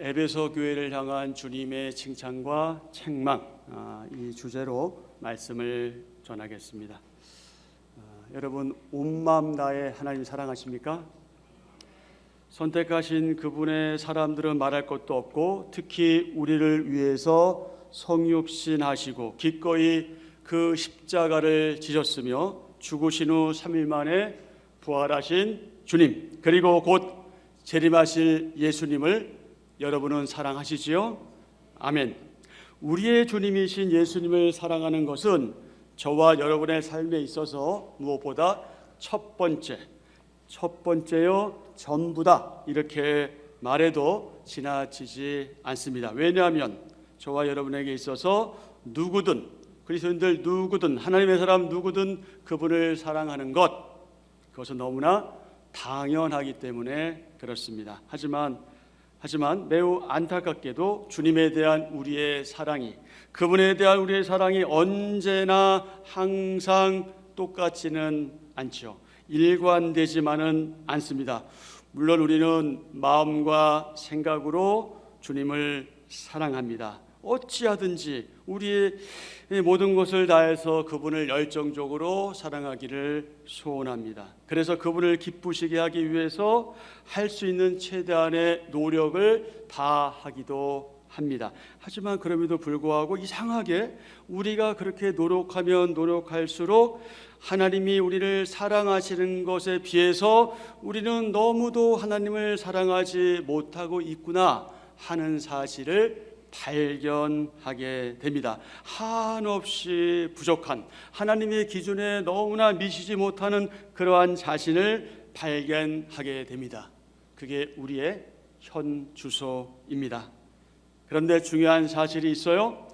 에베소 교회를 향한 주님의 칭찬과 책망, 이 주제로 말씀을 전하겠습니다. 여러분, 온 마음 다해 하나님 사랑하십니까? 선택하신 그분의 사람들은 말할 것도 없고, 특히 우리를 위해서 성육신하시고 기꺼이 그 십자가를 지셨으며 죽으신 후 3일 만에 부활하신 주님, 그리고 곧 재림하실 예수님을 여러분은 사랑하시지요? 아멘. 우리의 주님이신 예수님을 사랑하는 것은 저와 여러분의 삶에 있어서 무엇보다 첫 번째요 전부다, 이렇게 말해도 지나치지 않습니다. 왜냐하면 저와 여러분에게 있어서 누구든, 그리스도인들 누구든, 하나님의 사람 누구든 그분을 사랑하는 것, 그것은 너무나 당연하기 때문에 그렇습니다. 하지만 매우 안타깝게도 주님에 대한 우리의 사랑이, 그분에 대한 우리의 사랑이 언제나 항상 똑같지는 않죠. 일관되지만은 않습니다. 물론 우리는 마음과 생각으로 주님을 사랑합니다. 어찌하든지 우리의 모든 것을 다해서 그분을 열정적으로 사랑하기를 소원합니다. 그래서 그분을 기쁘시게 하기 위해서 할 수 있는 최대한의 노력을 다하기도 합니다. 하지만 그럼에도 불구하고 이상하게 우리가 그렇게 노력하면 노력할수록 하나님이 우리를 사랑하시는 것에 비해서 우리는 너무도 하나님을 사랑하지 못하고 있구나 하는 사실을 발견하게 됩니다. 한없이 부족한, 하나님의 기준에 너무나 미치지 못하는 그러한 자신을 발견하게 됩니다. 그게 우리의 현 주소입니다. 그런데 중요한 사실이 있어요.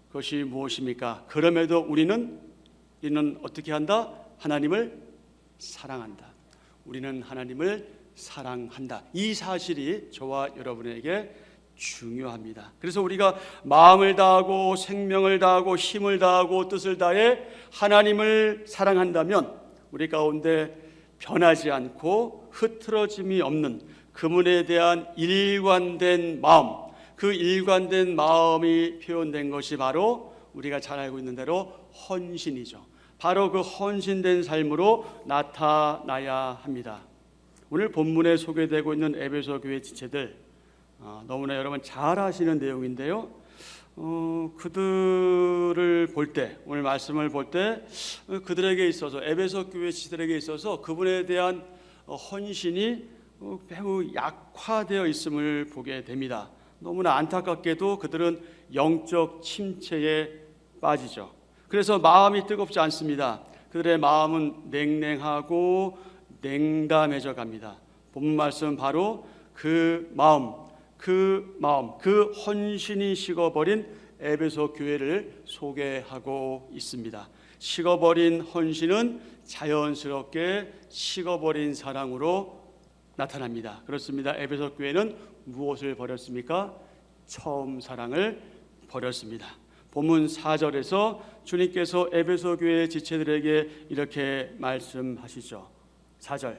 그것이 무엇입니까? 그럼에도 우리는 어떻게 한다? 하나님을 사랑한다. 우리는 하나님을 사랑한다. 이 사실이 저와 여러분에게 중요합니다. 그래서 우리가 마음을 다하고 생명을 다하고 힘을 다하고 뜻을 다해 하나님을 사랑한다면 우리 가운데 변하지 않고 흐트러짐이 없는 그분에 대한 일관된 마음, 그 일관된 마음이 표현된 것이 바로 우리가 잘 알고 있는 대로 헌신이죠. 바로 그 헌신된 삶으로 나타나야 합니다. 오늘 본문에 소개되고 있는 에베소 교회 지체들, 너무나 여러분 잘 아시는 내용인데요. 그들을 볼 때, 오늘 말씀을 볼 때 그들에게 있어서, 에베소 교회 지체들에게 있어서 그분에 대한 헌신이 매우 약화되어 있음을 보게 됩니다. 너무나 안타깝게도 그들은 영적 침체에 빠지죠. 그래서 마음이 뜨겁지 않습니다. 그들의 마음은 냉랭하고 냉담해져 갑니다. 본문 말씀 바로 그 헌신이 식어버린 에베소 교회를 소개하고 있습니다. 식어버린 헌신은 자연스럽게 식어버린 사랑으로 나타납니다. 그렇습니다. 에베소 교회는 무엇을 버렸습니까? 처음 사랑을 버렸습니다. 본문 4절에서 주님께서 에베소 교회 지체들에게 이렇게 말씀하시죠. 4절,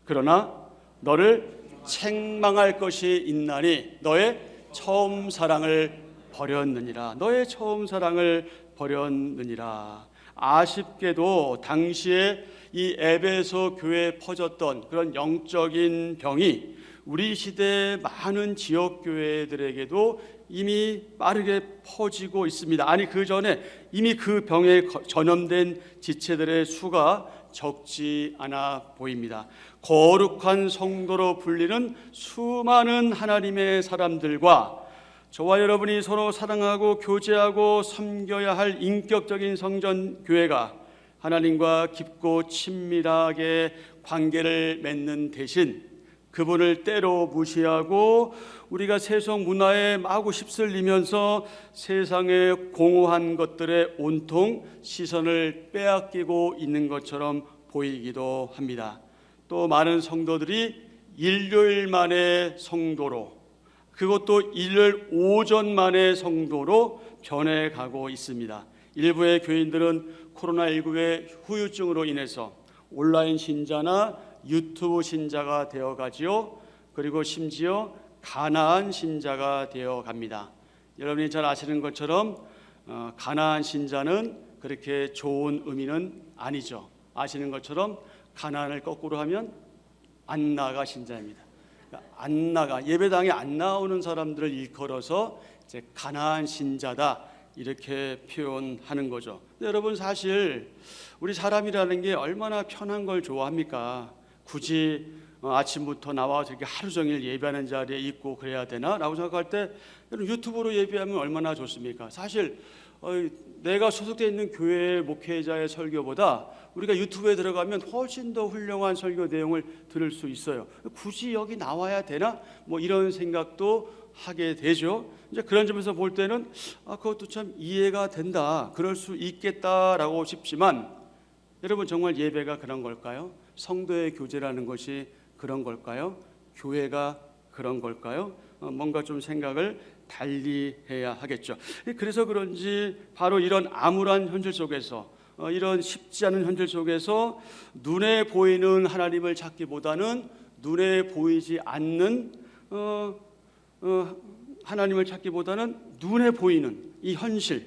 그러나 너를 책망할 것이 있나니 너의 처음 사랑을 버렸느니라. 너의 처음 사랑을 버렸느니라. 아쉽게도 당시에 이 에베소 교회에 퍼졌던 그런 영적인 병이 우리 시대의 많은 지역 교회들에게도 이미 빠르게 퍼지고 있습니다. 아니, 그 전에 이미 그 병에 전염된 지체들의 수가 적지 않아 보입니다. 거룩한 성도로 불리는 수많은 하나님의 사람들과 저와 여러분이 서로 사랑하고 교제하고 섬겨야 할 인격적인 성전 교회가 하나님과 깊고 친밀하게 관계를 맺는 대신 그분을 때로 무시하고 우리가 세속 문화에 마구 휩쓸리면서 세상의 공허한 것들에 온통 시선을 빼앗기고 있는 것처럼 보이기도 합니다. 또 많은 성도들이 일요일 만의 성도로, 그것도 일요일 오전 만의 성도로 변해가고 있습니다. 일부의 교인들은 코로나19의 후유증으로 인해서 온라인 신자나 유튜브 신자가 되어가지요. 그리고 심지어 가나안 신자가 되어 갑니다. 여러분이 잘 아시는 것처럼 가나안 신자는 그렇게 좋은 의미는 아니죠. 아시는 것처럼 가나안을 거꾸로 하면 안 나가 신자입니다. 안 나가, 예배당에 안 나오는 사람들을 일컬어서 이제 가나안 신자다 이렇게 표현하는 거죠. 근데 여러분, 사실 우리 사람이라는 게 얼마나 편한 걸 좋아합니까? 굳이 아침부터 나와서 이렇게 하루 종일 예배하는 자리에 있고 그래야 되나? 라고 생각할 때 유튜브로 예배하면 얼마나 좋습니까? 사실 내가 소속되어 있는 교회 목회자의 설교보다 우리가 유튜브에 들어가면 훨씬 더 훌륭한 설교 내용을 들을 수 있어요. 굳이 여기 나와야 되나? 뭐 이런 생각도 하게 되죠. 이제 그런 점에서 볼 때는 그것도 참 이해가 된다, 그럴 수 있겠다라고 싶지만, 여러분, 정말 예배가 그런 걸까요? 성도의 교제라는 것이 그런 걸까요? 교회가 그런 걸까요? 뭔가 좀 생각을 달리 해야 하겠죠. 그래서 그런지 바로 이런 암울한 현실 속에서, 이런 쉽지 않은 현실 속에서 눈에 보이는 하나님을 찾기보다는 눈에 보이지 않는 하나님을 찾기보다는 눈에 보이는 이 현실,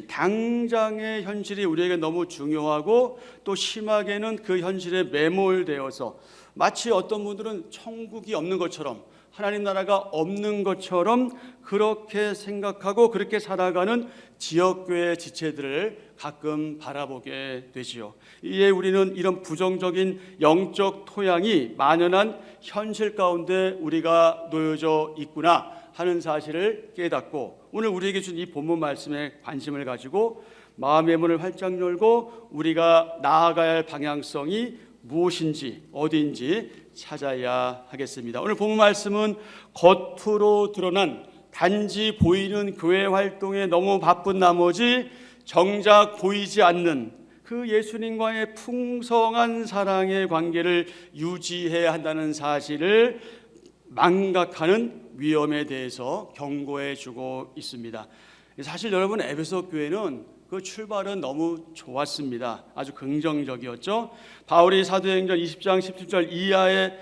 당장의 현실이 우리에게 너무 중요하고, 또 심하게는 그 현실에 매몰되어서 마치 어떤 분들은 천국이 없는 것처럼, 하나님 나라가 없는 것처럼 그렇게 생각하고 그렇게 살아가는 지역교회 지체들을 가끔 바라보게 되지요. 이에 우리는 이런 부정적인 영적 토양이 만연한 현실 가운데 우리가 놓여져 있구나 하는 사실을 깨닫고, 오늘 우리에게 준 이 본문 말씀에 관심을 가지고 마음의 문을 활짝 열고 우리가 나아가야 할 방향성이 무엇인지, 어디인지 찾아야 하겠습니다. 오늘 본문 말씀은 겉으로 드러난 단지 보이는 교회 활동에 너무 바쁜 나머지 정작 보이지 않는 그 예수님과의 풍성한 사랑의 관계를 유지해야 한다는 사실을 망각하는 위험에 대해서 경고해 주고 있습니다. 사실 여러분, 에베소 교회는 그 출발은 너무 좋았습니다. 아주 긍정적이었죠. 바울이 사도행전 20장 17절 이하에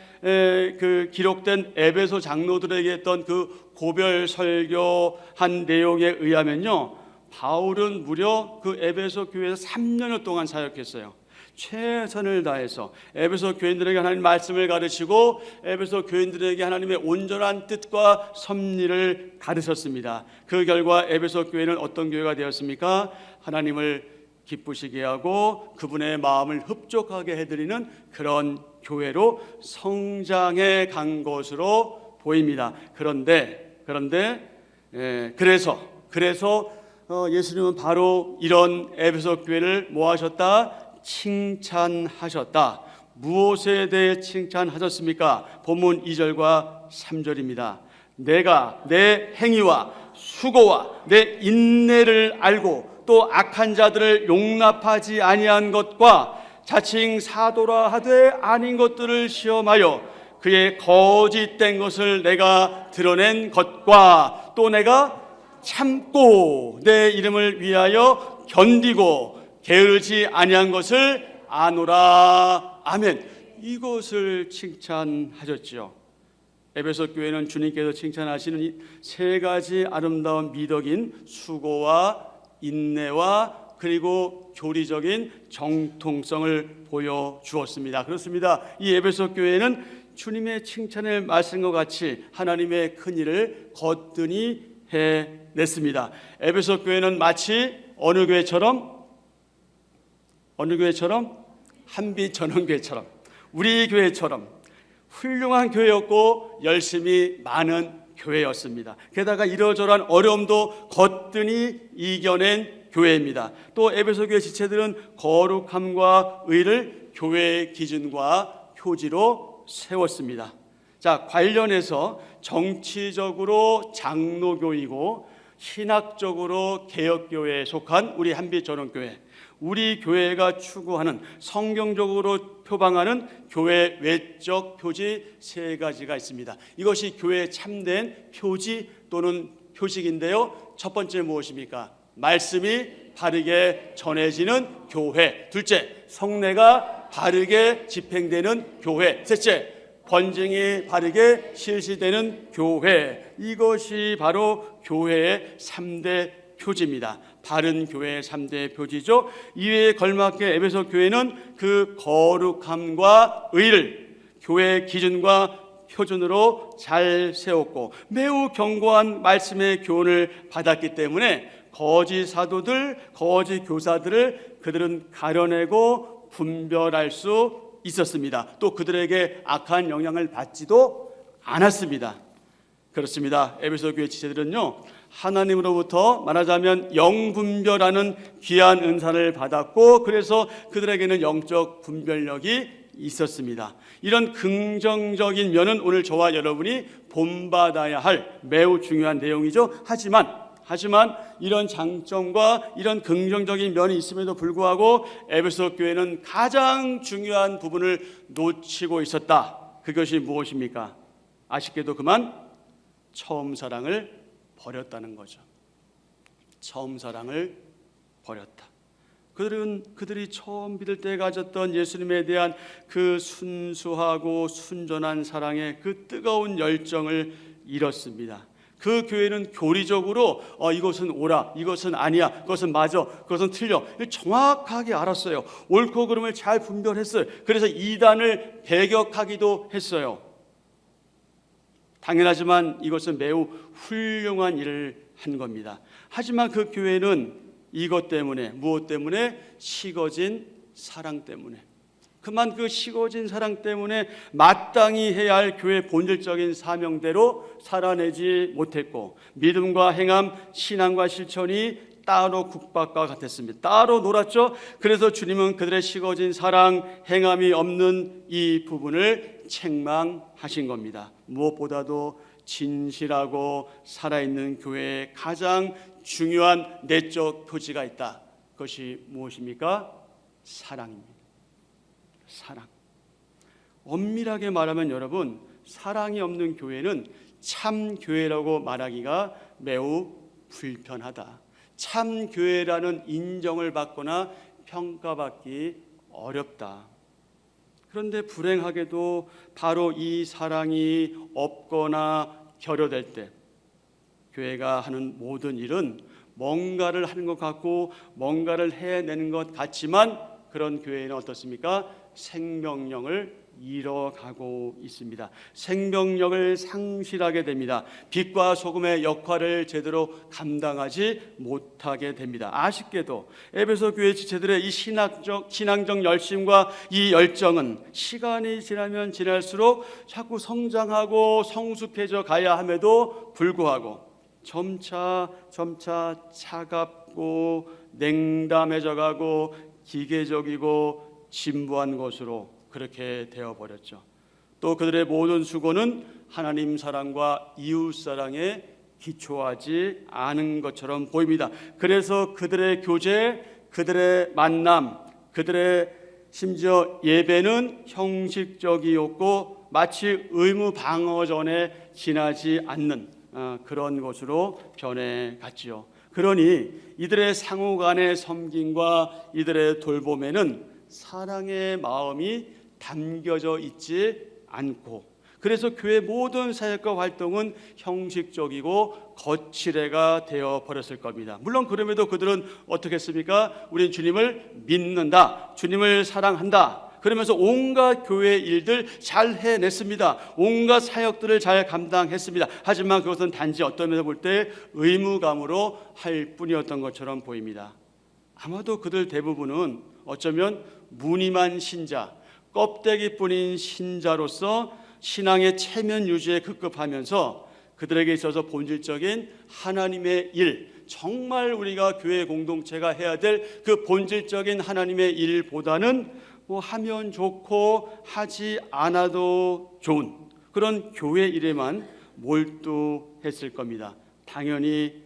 그 기록된 에베소 장로들에게 했던 그 고별 설교한 내용에 의하면요, 바울은 무려 그 에베소 교회에서 3년여 동안 사역했어요. 최선을 다해서 에베소 교인들에게 하나님 말씀을 가르치고 에베소 교인들에게 하나님의 온전한 뜻과 섭리를 가르쳤습니다. 그 결과 에베소 교회는 어떤 교회가 되었습니까? 하나님을 기쁘시게 하고 그분의 마음을 흡족하게 해드리는 그런 교회로 성장해 간 것으로 보입니다. 그래서 예수님은 바로 이런 에베소 교회를 뭐 하셨다? 칭찬하셨다. 무엇에 대해 칭찬하셨습니까? 본문 2절과 3절입니다. 내가 내 행위와 수고와 내 인내를 알고 또 악한 자들을 용납하지 아니한 것과 자칭 사도라 하되 아닌 것들을 시험하여 그의 거짓된 것을 내가 드러낸 것과 또 내가 참고 내 이름을 위하여 견디고 게으르지 아니한 것을 아노라. 아멘. 이것을 칭찬하셨지요. 에베소 교회는 주님께서 칭찬하시는 이 세 가지 아름다운 미덕인 수고와 인내와 그리고 교리적인 정통성을 보여주었습니다. 그렇습니다. 이 에베소 교회는 주님의 칭찬을 말씀과 같이 하나님의 큰 일을 거뜬히 해냈습니다. 에베소 교회는 마치 어느 교회처럼? 한빛전원교회처럼, 우리 교회처럼 훌륭한 교회였고 열심히 많은 교회였습니다. 게다가 이러저러한 어려움도 거뜬히 이겨낸 교회입니다. 또 에베소 교회 지체들은 거룩함과 의를 교회의 기준과 표지로 세웠습니다. 자, 관련해서 정치적으로 장로교이고 신학적으로 개혁교회에 속한 우리 한빛전원교회, 우리 교회가 추구하는 성경적으로 표방하는 교회 외적 표지 세 가지가 있습니다. 이것이 교회의 참된 표지 또는 표식인데요. 첫 번째 무엇입니까? 말씀이 바르게 전해지는 교회. 둘째, 성례가 바르게 집행되는 교회. 셋째, 권징이 바르게 실시되는 교회, 이것이 바로 교회의 3대 표지입니다. 바른 교회의 3대 표지죠. 이에 걸맞게 에베소 교회는 그 거룩함과 의를 교회의 기준과 표준으로 잘 세웠고 매우 견고한 말씀의 교훈을 받았기 때문에 거짓 사도들, 거짓 교사들을 그들은 가려내고 분별할 수 있었습니다. 또 그들에게 악한 영향을 받지도 않았습니다. 그렇습니다. 에베소 교회 지체들은요, 하나님으로부터 말하자면 영분별하는 귀한 은사를 받았고 그래서 그들에게는 영적 분별력이 있었습니다. 이런 긍정적인 면은 오늘 저와 여러분이 본받아야 할 매우 중요한 내용이죠. 하지만 이런 장점과 이런 긍정적인 면이 있음에도 불구하고 에베소 교회는 가장 중요한 부분을 놓치고 있었다. 그것이 무엇입니까? 아쉽게도 그만 처음 사랑을 버렸다는 거죠. 처음 사랑을 버렸다. 그들이 처음 믿을 때 가졌던 예수님에 대한 그 순수하고 순전한 사랑의 그 뜨거운 열정을 잃었습니다. 그 교회는 교리적으로 이것은 옳아, 이것은 아니야, 그것은 맞아, 그것은 틀려 정확하게 알았어요. 옳고 그름을 잘 분별했어요. 그래서 이단을 배격하기도 했어요. 당연하지만 이것은 매우 훌륭한 일을 한 겁니다. 하지만 그 교회는 이것 때문에, 무엇 때문에? 식어진 사랑 때문에, 그만 그 식어진 사랑 때문에 마땅히 해야 할 교회의 본질적인 사명대로 살아내지 못했고 믿음과 행함, 신앙과 실천이 따로 국밥과 같았습니다. 따로 놀았죠. 그래서 주님은 그들의 식어진 사랑, 행함이 없는 이 부분을 책망하신 겁니다. 무엇보다도 진실하고 살아있는 교회의 가장 중요한 내적 표지가 있다. 그것이 무엇입니까? 사랑입니다. 사랑. 엄밀하게 말하면 여러분, 사랑이 없는 교회는 참 교회라고 말하기가 매우 불편하다. 참 교회라는 인정을 받거나 평가받기 어렵다. 그런데 불행하게도 바로 이 사랑이 없거나 결여될 때 교회가 하는 모든 일은 뭔가를 하는 것 같고 뭔가를 해내는 것 같지만 그런 교회는 어떻습니까? 생명력을 잃어가고 있습니다. 생명력을 상실하게 됩니다. 빛과 소금의 역할을 제대로 감당하지 못하게 됩니다. 아쉽게도 에베소 교회 지체들의 이 신앙적 열심과 이 열정은 시간이 지나면 지날수록 자꾸 성장하고 성숙해져 가야 함에도 불구하고 점차 차갑고 냉담해져 가고 기계적이고 진부한 것으로 그렇게 되어버렸죠. 또 그들의 모든 수고는 하나님 사랑과 이웃 사랑에 기초하지 않은 것처럼 보입니다. 그래서 그들의 교제, 그들의 만남, 그들의 심지어 예배는 형식적이었고 마치 의무 방어전에 지나지 않는 그런 것으로 변해갔지요. 그러니 이들의 상호 간의 섬김과 이들의 돌봄에는 사랑의 마음이 담겨져 있지 않고 그래서 교회 모든 사역과 활동은 형식적이고 거칠애가 되어버렸을 겁니다. 물론 그럼에도 그들은 어떻게 했습니까? 우린 주님을 믿는다, 주님을 사랑한다, 그러면서 온갖 교회 일들 잘 해냈습니다. 온갖 사역들을 잘 감당했습니다. 하지만 그것은 단지 어떤 면에서 볼 때 의무감으로 할 뿐이었던 것처럼 보입니다. 아마도 그들 대부분은 어쩌면 무늬만 신자, 껍데기뿐인 신자로서 신앙의 체면 유지에 급급하면서 그들에게 있어서 본질적인 하나님의 일, 정말 우리가 교회 공동체가 해야 될 그 본질적인 하나님의 일보다는 하면 좋고 하지 않아도 좋은 그런 교회 일에만 몰두했을 겁니다. 당연히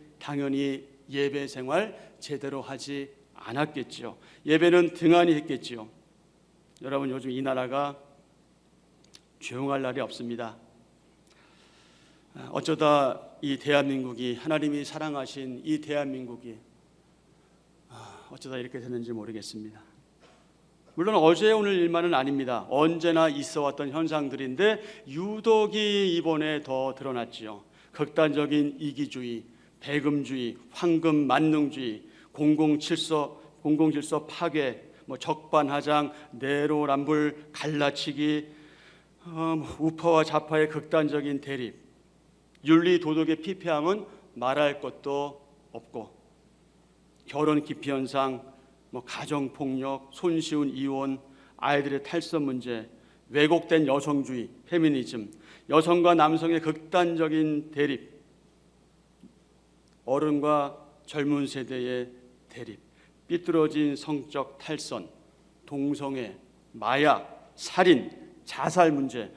예배 생활 제대로 하지 않았겠죠. 예배는 등한히 했겠죠. 여러분, 요즘 이 나라가 조용할 날이 없습니다. 어쩌다 이 대한민국이, 하나님이 사랑하신 이 대한민국이 어쩌다 이렇게 됐는지 모르겠습니다. 물론 어제 오늘 일만은 아닙니다. 언제나 있어왔던 현상들인데 유독이 이번에 더 드러났지요. 극단적인 이기주의, 배금주의, 황금 만능주의, 공공질서 파괴, 적반하장, 내로남불, 갈라치기, 우파와 좌파의 극단적인 대립, 윤리 도덕의 피폐함은 말할 것도 없고, 결혼 기피 현상, 가정폭력, 손쉬운 이혼, 아이들의 탈선 문제, 왜곡된 여성주의, 페미니즘, 여성과 남성의 극단적인 대립, 어른과 젊은 세대의 대립, 삐뚤어진 성적 탈선, 동성애, 마약, 살인, 자살 문제,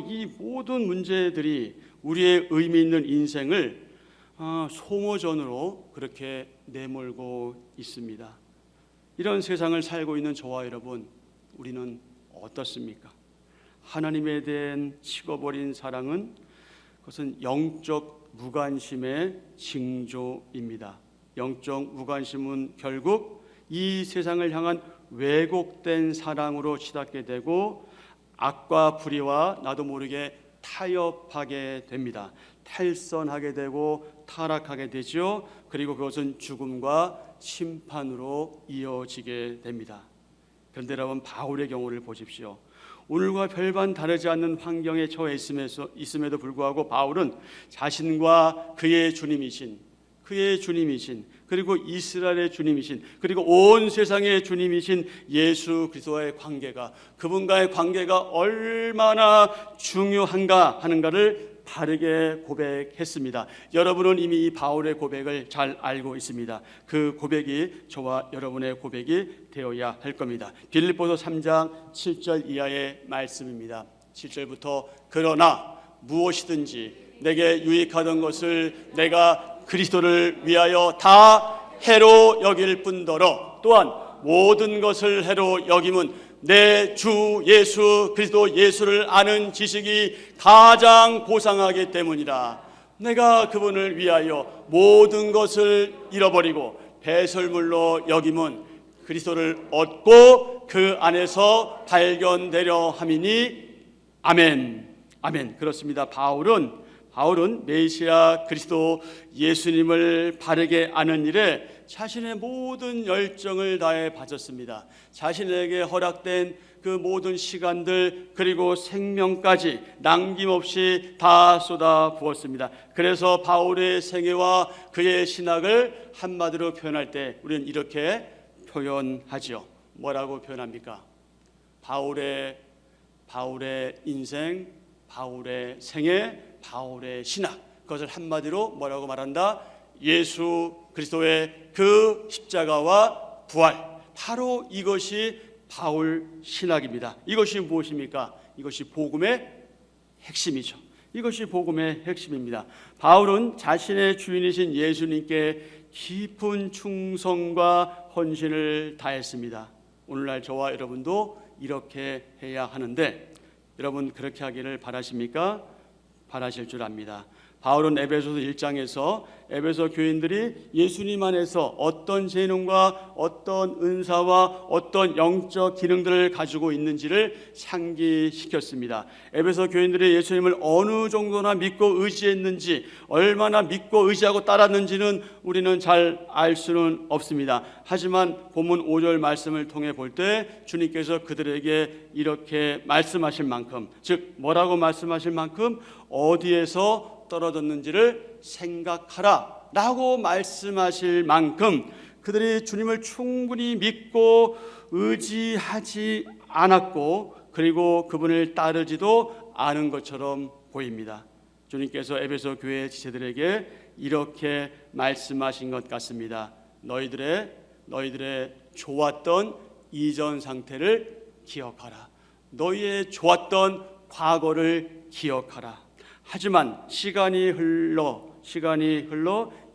이 모든 문제들이 우리의 의미 있는 인생을 소모전으로 그렇게 내몰고 있습니다. 이런 세상을 살고 있는 저와 여러분, 우리는 어떻습니까? 하나님에 대한 식어버린 사랑은 그것은 영적 무관심의 징조입니다. 영적 무관심은 결국 이 세상을 향한 왜곡된 사랑으로 치닫게 되고 악과 불의와 나도 모르게 타협하게 됩니다. 탈선하게 되고 타락하게 되죠. 그리고 그것은 죽음과 심판으로 이어지게 됩니다. 그런데 여러분, 바울의 경우를 보십시오. 오늘과 별반 다르지 않는 환경에 처해 있음에도 불구하고 바울은 자신과 그의 주님이신 그리고 이스라엘의 주님이신 그리고 온 세상의 주님이신 예수 그리스도와의 관계가, 그분과의 관계가 얼마나 중요한가 하는가를 바르게 고백했습니다. 여러분은 이미 이 바울의 고백을 잘 알고 있습니다. 그 고백이 저와 여러분의 고백이 되어야 할 겁니다. 빌립보서 3장 7절 이하의 말씀입니다. 7절부터 그러나 무엇이든지 내게 유익하던 것을 내가 그리스도를 위하여 다 해로 여길 뿐더러 또한 모든 것을 해로 여김은 내 주 예수 그리스도 예수를 아는 지식이 가장 고상하기 때문이라. 내가 그분을 위하여 모든 것을 잃어버리고 배설물로 여김은 그리스도를 얻고 그 안에서 발견되려 함이니. 아멘. 아멘. 그렇습니다. 바울은 메시아 그리스도 예수님을 바르게 아는 일에 자신의 모든 열정을 다해 바쳤습니다. 자신에게 허락된 그 모든 시간들 그리고 생명까지 남김없이 다 쏟아 부었습니다. 그래서 바울의 생애와 그의 신학을 한마디로 표현할 때 우리는 이렇게 표현하지요. 뭐라고 표현합니까? 바울의 인생, 바울의 생애, 바울의 신학, 그것을 한마디로 뭐라고 말한다? 예수 그리스도의 그 십자가와 부활, 바로 이것이 바울 신학입니다. 이것이 무엇입니까? 이것이 복음의 핵심이죠. 이것이 복음의 핵심입니다. 바울은 자신의 주인이신 예수님께 깊은 충성과 헌신을 다했습니다. 오늘날 저와 여러분도 이렇게 해야 하는데, 여러분 그렇게 하기를 바라십니까? 바라실 줄 압니다. 바울은 에베소서 1장에서 에베소 교인들이 예수님 안에서 어떤 재능과 어떤 은사와 어떤 영적 기능들을 가지고 있는지를 상기시켰습니다. 에베소 교인들이 예수님을 어느 정도나 믿고 의지했는지, 얼마나 믿고 의지하고 따랐는지는 우리는 잘 알 수는 없습니다. 하지만 본문 5절 말씀을 통해 볼 때 주님께서 그들에게 이렇게 말씀하실 만큼, 즉 뭐라고 말씀하실 만큼 어디에서 떨어졌는지를 생각하라 라고 말씀하실 만큼 그들이 주님을 충분히 믿고 의지하지 않았고, 그리고 그분을 따르지도 않은 것처럼 보입니다. 주님께서 에베소 교회 지체들에게 이렇게 말씀하신 것 같습니다. 너희들의 좋았던 이전 상태를 기억하라. 너희의 좋았던 과거를 기억하라. 하지만 시간이 흘러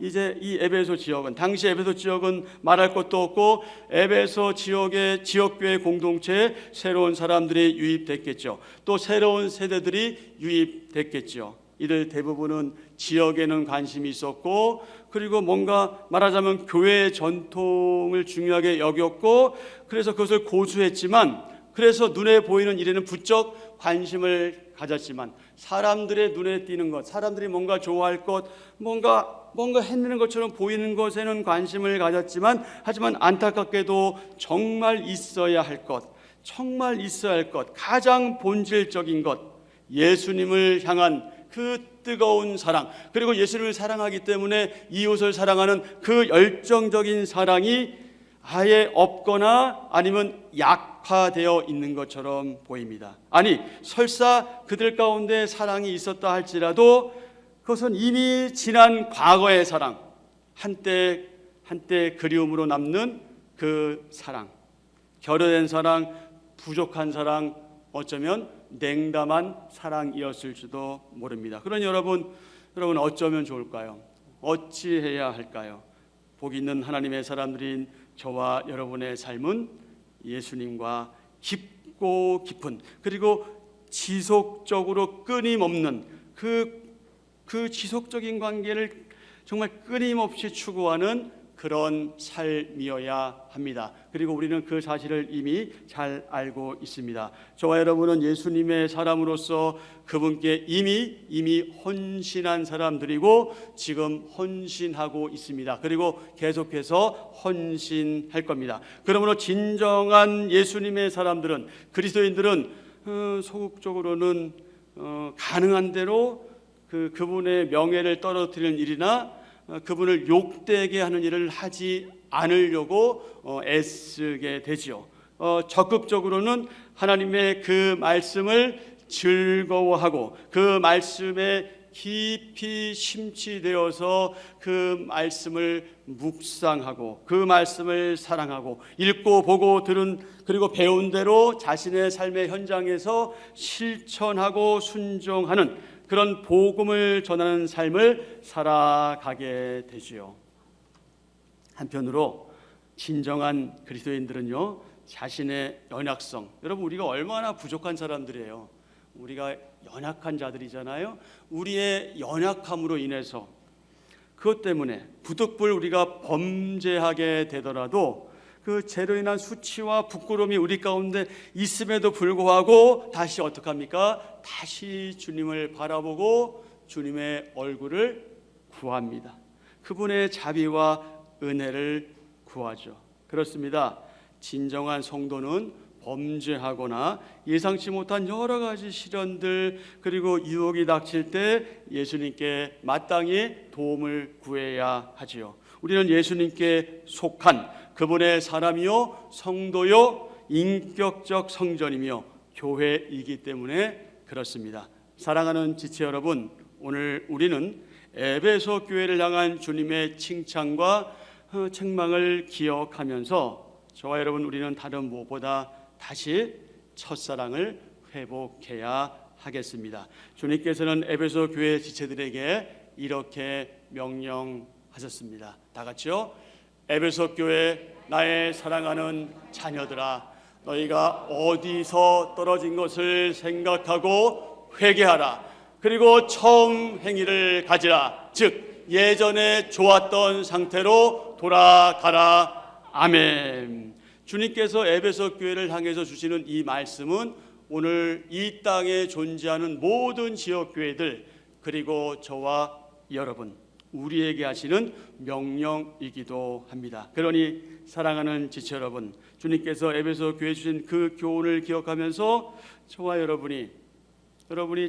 이제 이 에베소 지역은, 당시 에베소 지역은 말할 것도 없고 에베소 지역의 지역교회 공동체에 새로운 사람들이 유입됐겠죠. 또 새로운 세대들이 유입됐겠죠. 이들 대부분은 지역에는 관심이 있었고, 그리고 뭔가 말하자면 교회의 전통을 중요하게 여겼고, 그래서 그것을 고수했지만, 그래서 눈에 보이는 일에는 부쩍 관심을 가졌지만, 사람들의 눈에 띄는 것, 사람들이 뭔가 좋아할 것, 뭔가 해내는 것처럼 보이는 것에는 관심을 가졌지만, 하지만 안타깝게도 정말 있어야 할 것, 정말 있어야 할 것, 가장 본질적인 것, 예수님을 향한 그 뜨거운 사랑, 그리고 예수님을 사랑하기 때문에 이웃을 사랑하는 그 열정적인 사랑이 아예 없거나 아니면 약화되어 있는 것처럼 보입니다. 아니, 설사 그들 가운데 사랑이 있었다 할지라도 그것은 이미 지난 과거의 사랑, 한때 그리움으로 남는 그 사랑, 결여된 사랑, 부족한 사랑, 어쩌면 냉담한 사랑이었을지도 모릅니다. 그러니 여러분 어쩌면 좋을까요? 어찌해야 할까요? 복 있는 하나님의 사람들인 저와 여러분의 삶은 예수님과 깊고 깊은, 그리고 지속적으로 끊임없는 그 지속적인 관계를 정말 끊임없이 추구하는 그런 삶이어야 합니다. 그리고 우리는 그 사실을 이미 잘 알고 있습니다. 저와 여러분은 예수님의 사람으로서 그분께 이미 헌신한 사람들이고 지금 헌신하고 있습니다. 그리고 계속해서 헌신할 겁니다. 그러므로 진정한 예수님의 사람들은, 그리스도인들은 소극적으로는 가능한 대로 그분의 명예를 떨어뜨리는 일이나 그분을 욕되게 하는 일을 하지 않으려고 애쓰게 되지요. 적극적으로는 하나님의 그 말씀을 즐거워하고 그 말씀에 깊이 심취되어서 그 말씀을 묵상하고 그 말씀을 사랑하고 읽고 보고 들은 그리고 배운 대로 자신의 삶의 현장에서 실천하고 순종하는 그런 복음을 전하는 삶을 살아가게 되지요. 한편으로 진정한 그리스도인들은요, 자신의 연약성, 여러분 우리가 얼마나 부족한 사람들이에요. 우리가 연약한 자들이잖아요. 우리의 연약함으로 인해서 그것 때문에 부득불 우리가 범죄하게 되더라도 그 죄로 인한 수치와 부끄러움이 우리 가운데 있음에도 불구하고 다시 어떡합니까? 다시 주님을 바라보고 주님의 얼굴을 구합니다. 그분의 자비와 은혜를 구하죠. 그렇습니다. 진정한 성도는 범죄하거나 예상치 못한 여러 가지 시련들 그리고 유혹이 닥칠 때 예수님께 마땅히 도움을 구해야 하지요. 우리는 예수님께 속한 그분의 사람이요 성도요 인격적 성전이며 교회이기 때문에 그렇습니다. 사랑하는 지체 여러분, 오늘 우리는 에베소 교회를 향한 주님의 칭찬과 책망을 기억하면서 저와 여러분 우리는 다른 무엇보다 다시 첫사랑을 회복해야 하겠습니다. 주님께서는 에베소 교회 지체들에게 이렇게 명령하셨습니다. 다 같이요. 에베소 교회 나의 사랑하는 자녀들아, 너희가 어디서 떨어진 것을 생각하고 회개하라. 그리고 처음 행위를 가지라. 즉 예전에 좋았던 상태로 돌아가라. 아멘. 주님께서 에베소 교회를 향해서 주시는 이 말씀은 오늘 이 땅에 존재하는 모든 지역 교회들 그리고 저와 여러분 우리에게 하시는 명령이기도 합니다. 그러니 사랑하는 지체 여러분, 주님께서 에베소 교회에 주신 그 교훈을 기억하면서 저와 여러분이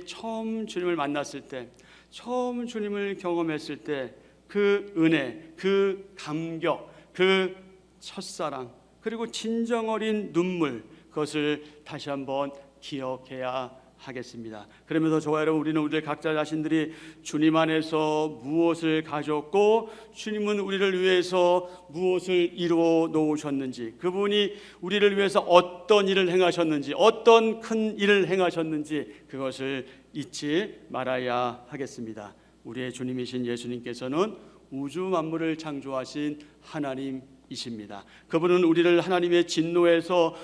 처음 주님을 만났을 때, 처음 주님을 경험했을 때 그 은혜, 그 감격, 그 첫사랑 그리고 진정 어린 눈물, 그것을 다시 한번 기억해야 하겠습니다. 그러면서 저와 여러분 우리는 우리 각자 자신들이 주님 안에서 무엇을 가졌고 주님은 우리를 위해서 무엇을 이루어 놓으셨는지, 그분이 우리를 위해서 어떤 일을 행하셨는지, 어떤 큰 일을 행하셨는지 그것을 잊지 말아야 하겠습니다. 우리의 주님이신 예수님께서는 우주 만물을 창조하신 하나님 이십니다. 그분은 우리를 하나님의 진노에서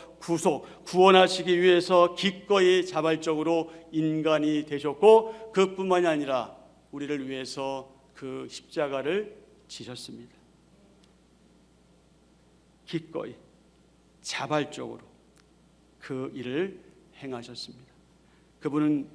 구원하시기 위해서 기꺼이 자발적으로 인간이 되셨고, 그뿐만이 아니라 우리를 위해서 그 십자가를 지셨습니다. 기꺼이 자발적으로 그 일을 행하셨습니다. 그분은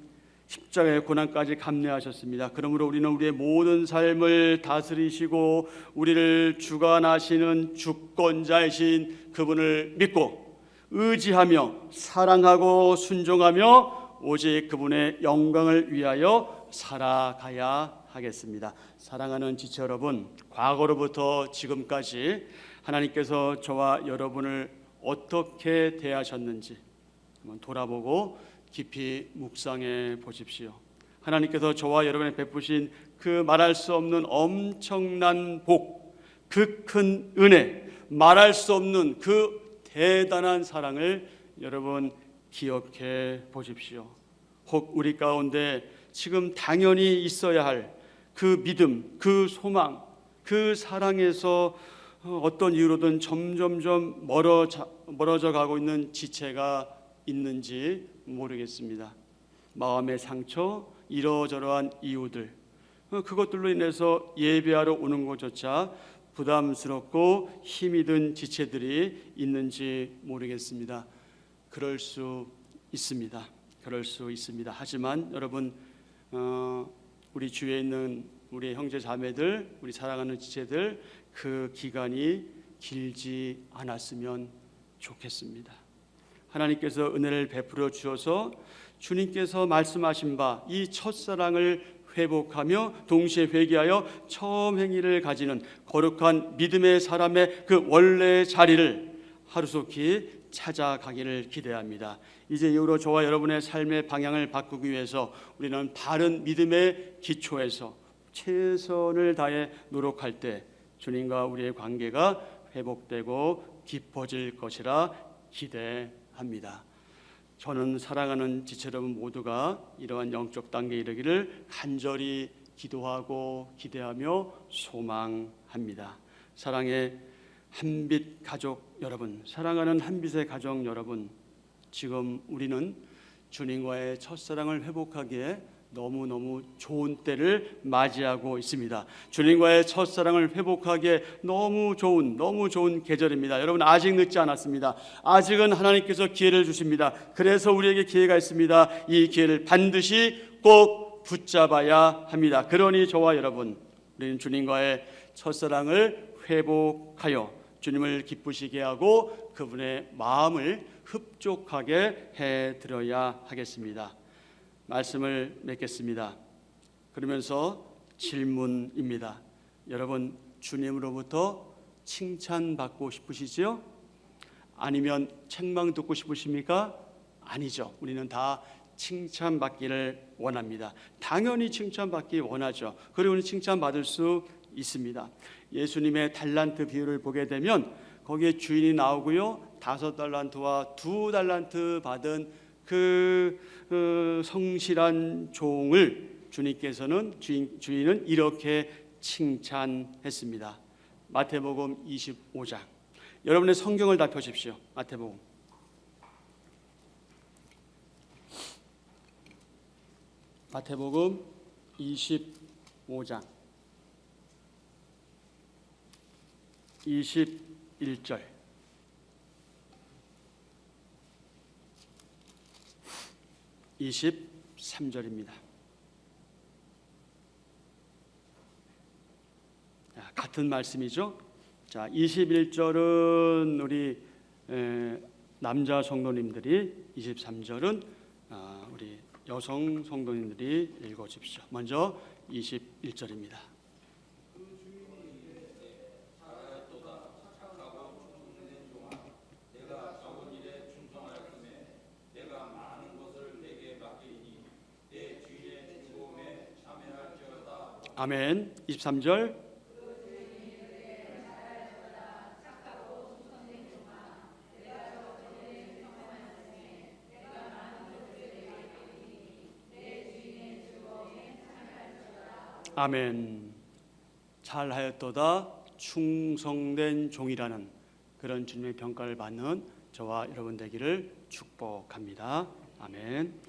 십자가의 고난까지 감내하셨습니다. 그러므로 우리는 우리의 모든 삶을 다스리시고 우리를 주관하시는 주권자이신 그분을 믿고 의지하며 사랑하고 순종하며 오직 그분의 영광을 위하여 살아가야 하겠습니다. 사랑하는 지체 여러분, 과거로부터 지금까지 하나님께서 저와 여러분을 어떻게 대하셨는지 한번 돌아보고 깊이 묵상해 보십시오. 하나님께서 저와 여러분에 베푸신 그 말할 수 없는 엄청난 복, 그 큰 은혜, 말할 수 없는 그 대단한 사랑을 여러분 기억해 보십시오. 혹 우리 가운데 지금 당연히 있어야 할 그 믿음, 그 소망, 그 사랑에서 어떤 이유로든 점점점 멀어져 가고 있는 지체가 있는지 모르겠습니다. 마음의 상처, 이러저러한 이유들, 그것들로 인해서 예배하러 오는 것조차 부담스럽고 힘이 든 지체들이 있는지 모르겠습니다. 그럴 수 있습니다. 하지만 여러분, 우리 주위에 있는 우리 형제 자매들, 우리 사랑하는 지체들, 그 기간이 길지 않았으면 좋겠습니다. 하나님께서 은혜를 베풀어 주셔서 주님께서 말씀하신 바 이 첫사랑을 회복하며 동시에 회개하여 처음 행위를 가지는 거룩한 믿음의 사람의 그 원래의 자리를 하루속히 찾아가기를 기대합니다. 이제 이후로 저와 여러분의 삶의 방향을 바꾸기 위해서 우리는 바른 믿음의 기초에서 최선을 다해 노력할 때 주님과 우리의 관계가 회복되고 깊어질 것이라 기대합니다. 저는 사랑하는 지체 여러분 모두가 이러한 영적 단계에 이르기를 간절히 기도하고 기대하며 소망합니다. 사랑의 한빛 가족 여러분, 사랑하는 한빛의 가족 여러분, 지금 우리는 주님과의 첫사랑을 회복하기에 너무너무 좋은 때를 맞이하고 있습니다. 주님과의 첫사랑을 회복하기에 너무 좋은 계절입니다. 여러분, 아직 늦지 않았습니다. 아직은 하나님께서 기회를 주십니다. 그래서 우리에게 기회가 있습니다. 이 기회를 반드시 꼭 붙잡아야 합니다. 그러니 저와 여러분, 우리는 주님과의 첫사랑을 회복하여 주님을 기쁘시게 하고 그분의 마음을 흡족하게 해드려야 하겠습니다. 말씀을 맺겠습니다. 그러면서 질문입니다. 여러분, 주님으로부터 칭찬받고 싶으시지요? 아니면 책망 듣고 싶으십니까? 아니죠. 우리는 다 칭찬받기를 원합니다. 당연히 칭찬받기 원하죠. 그리고 우리는 칭찬받을 수 있습니다. 예수님의 달란트 비유를 보게 되면 거기에 주인이 나오고요, 5달란트와 2달란트 받은 그 성실한 종을 주인은 이렇게 칭찬했습니다. 마태복음 25장. 여러분의 성경을 다 펴십시오. 마태복음 25장 21절. (23절입니다) 같은 말씀이죠. 자, 21절은 우리 남자 성도님들이, 23절은 우리 여성 성도님들이 읽어주십시오. 먼저 21절입니다. 아멘. 23절. 아멘. 잘하였도다, 충성된 종이라는 그런 주님의 평가를 받는 저와 여러분 되기를 축복합니다. 아멘.